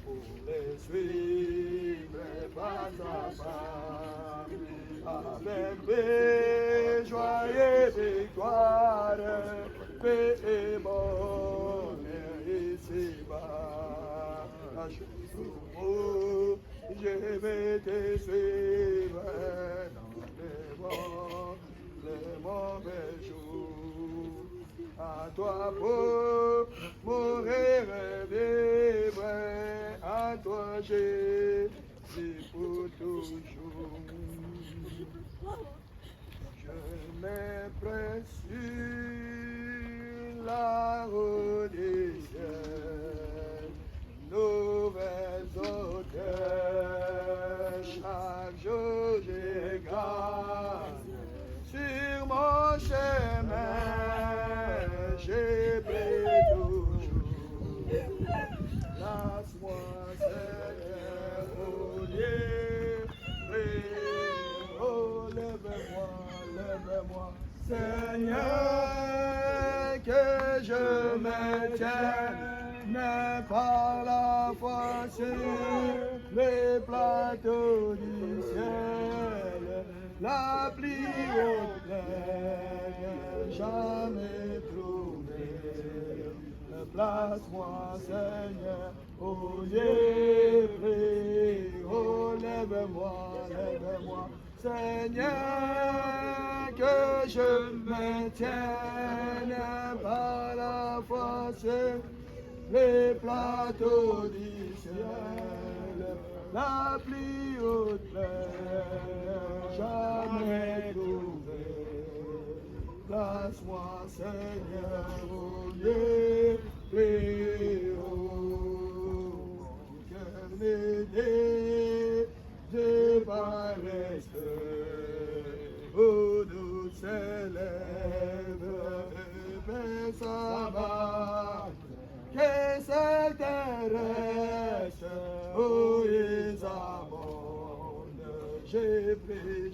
pour les suivre pas à pas. Avec paix, joie et victoire, paix et bonheur ici-bas. Jusqu'au je vais te suivre dans les mauvais jours. À toi pour mourir et vivre, à toi Jésus pour toujours. Je me presse sur la route du ciel, nouvelles auteurs, chaque jour je gagne sur mon chemin. J'ai pris toujours, laisse-moi Seigneur, oh Dieu, oh lève-moi, Seigneur, que je me tienne par la foi sur les plateaux du ciel, la pluie au plein, jamais trouvé. Place-moi, Seigneur, oh Dieu, oh lève-moi, Seigneur, que je me tienne par la foi sur les plateaux du ciel, la pluie au plein, jamais trouvé. Place-moi, Seigneur, oh Dieu, oh, cœur m'aider, je vais rester, oh nous s'élève, mais ça va, que cette reste, oh ils abondent, j'ai vu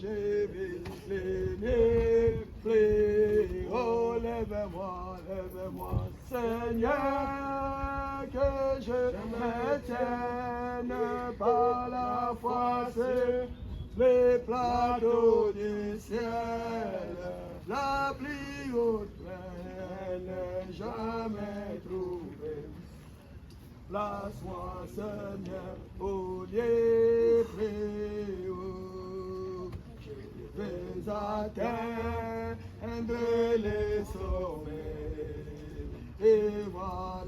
les oh lève-moi, Seigneur, que je me tienne par la foi sur les plateaux du ciel, la pluie au plein, jamais trouvé. Place-moi, Seigneur, au lieu préau. Je vais atteindre les sommets et voir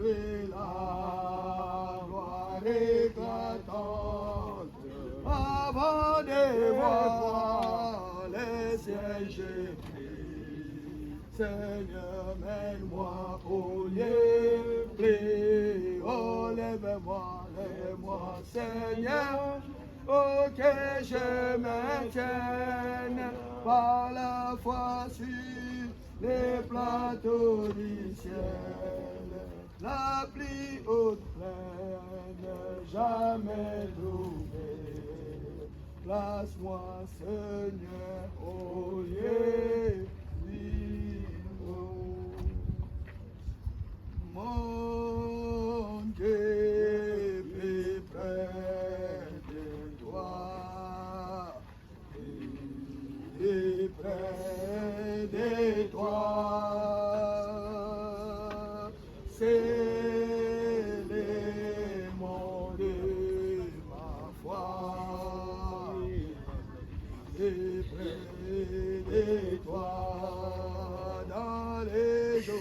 la gloire éclatante avant de voir les sièges. Seigneur, mène-moi au lieu que je me tienne par la foi sur les plateaux du ciel. La pluie haute pleine, jamais trouvée. Place-moi, Seigneur, au lieu vivant. Mon Dieu, plus près de toi, plus près de toi, c'est l'élément de ma foi, plus près de toi, dans les jours,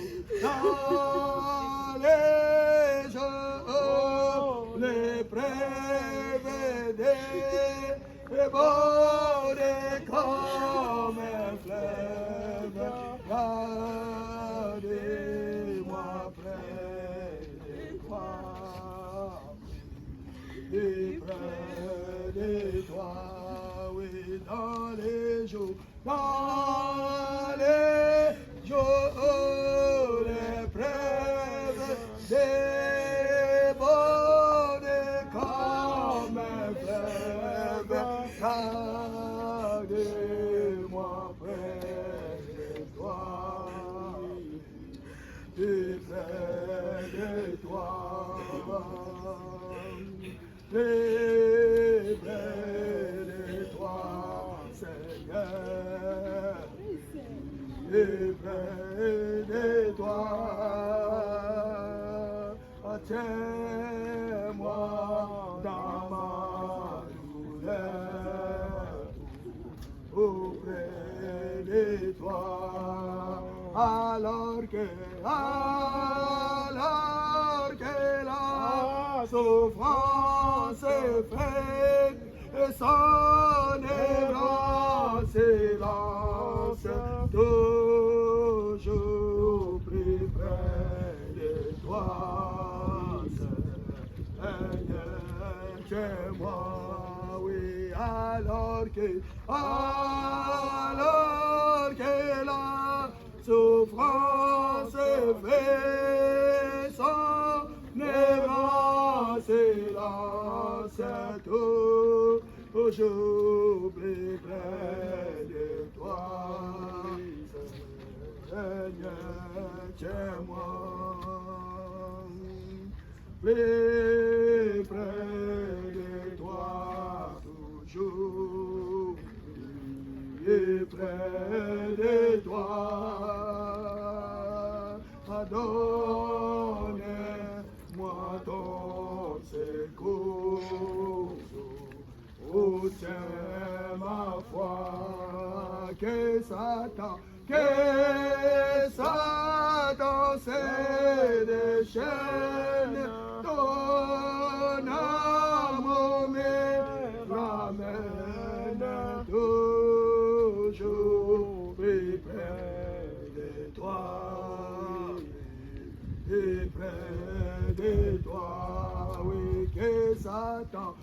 les prévenir, et border comme un fleuve, gardez-moi près de toi, et près de toi, oui, dans les jours, les preuves débordent comme un fleuve, gardez-moi près de toi, plus près de toi, plus près de toi, Seigneur, plus près de toi. Tiens-moi dans ma douleur, auprès de toi, alors que la souffrance est faite, et son erreur s'élance, toujours plus près de toi. Tiens-moi, oui, alors que la souffrance fait son errance s'élance, toujours plus près de toi. Seigneur, tiens-moi, plus près de toi, toujours plus près de toi. Donne-moi ton secours, oh tiens ma foi, que Satan c'est des chaînes, ton amour me ramène toujours plus près de toi, plus près de toi, oui, que Satan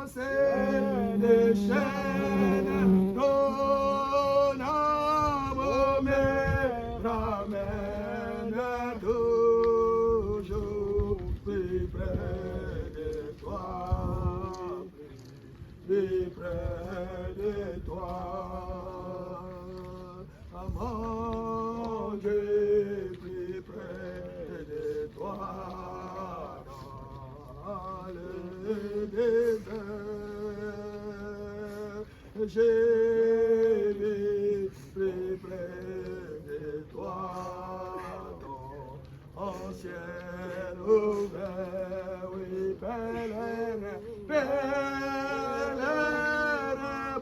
c'est des chaînes, ton amour me ramène toujours plus près de toi, plus près de toi, mon Dieu, plus près de toi, dans le désert, j'ai vu plus près de toi, dans un ciel ouvert, oui, pèlerin,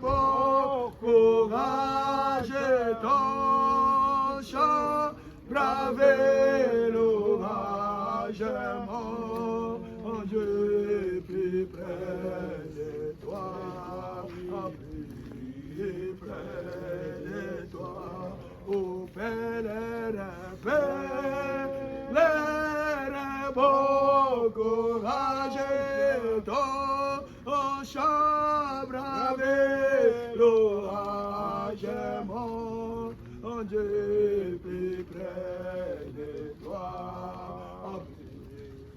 bon courage, ton chant, braver l'orage, mon Dieu, plus près de toi, plus près de toi, ô pèlerin, pèlerin, bon courage, ton Dieu, plus près de toi,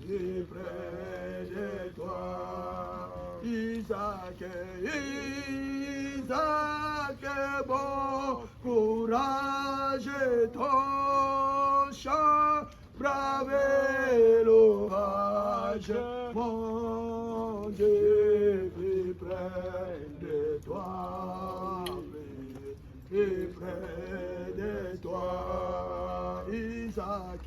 plus près de toi. Isaac, bon courage, ton chant, braver l'orage, mon Dieu, plus près de toi, plus près de toi. Isaac,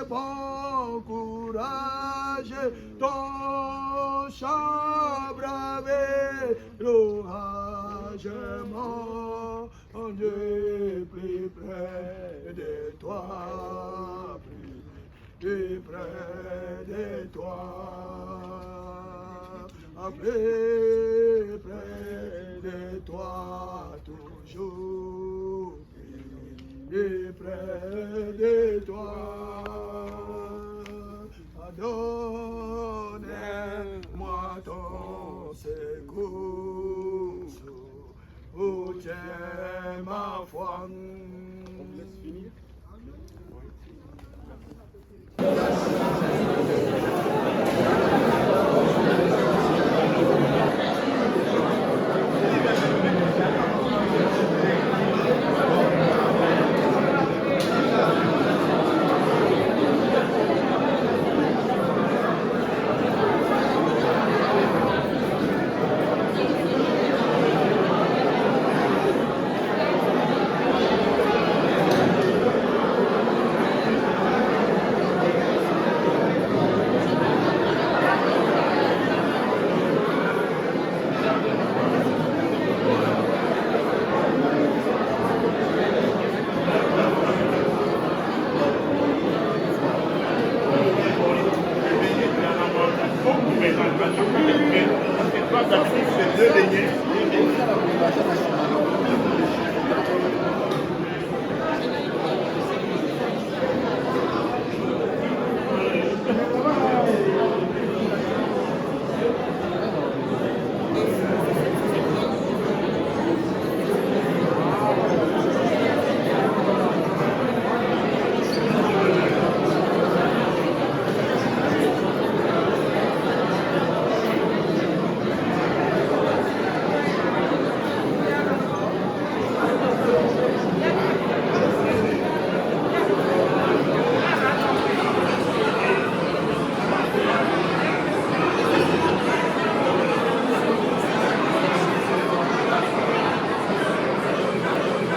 bon courage, ton chant braver l'orage, mon Dieu, plus près de toi, plus près de toi, plus près de toi toujours, plus près de toi. Donne-moi ton secours, oh tiens ma foi.